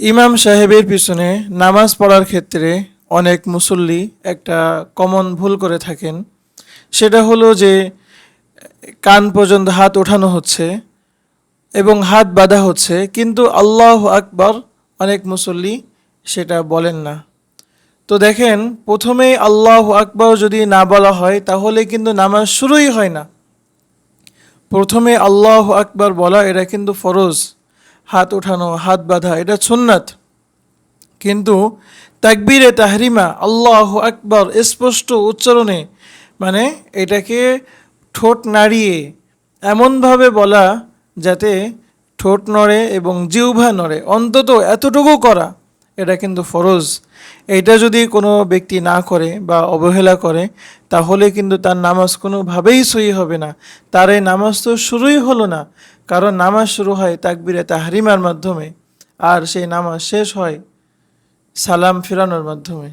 ইমাম সাহেবের পিছনে নামাজ পড়ার ক্ষেত্রে অনেক মুসল্লি একটা কমন ভুল করে থাকেন। সেটা হলো যে কান পর্যন্ত হাত ওঠানো হচ্ছে এবং হাত বাঁধা হচ্ছে, কিন্তু আল্লাহু আকবার অনেক মুসল্লি সেটা বলেন না। তো দেখেন, প্রথমেই আল্লাহু আকবার যদি না বলা হয় তাহলে কিন্তু নামাজ শুরুই হয় না। প্রথমে আল্লাহু আকবার বলা এটা কিন্তু ফরজ, হাত ওঠানো হাত বাঁধা এটা সুন্নাত। কিন্তু তাকবীরে তাহরিমা আল্লাহু আকবার স্পষ্ট উচ্চারণে, মানে এটাকে ঠোঁট নাড়িয়ে এমনভাবে বলা যাতে ঠোঁট নড়ে এবং জিহ্বা নড়ে, অন্তত এতটুকু করা, এটা কিন্তু ফরজ। এটা যদি কোনো ব্যক্তি না করে বা অবহেলা করে তাহলে কিন্তু তার নামাজ কোনোভাবেই সহি হবে না। তার এই নামাজ তো শুরুই হলো না, কারণ নামাজ শুরু হয় তাকবীরে তাহরিমার মাধ্যমে আর সেই নামাজ শেষ হয় সালাম ফিরানোর মাধ্যমে।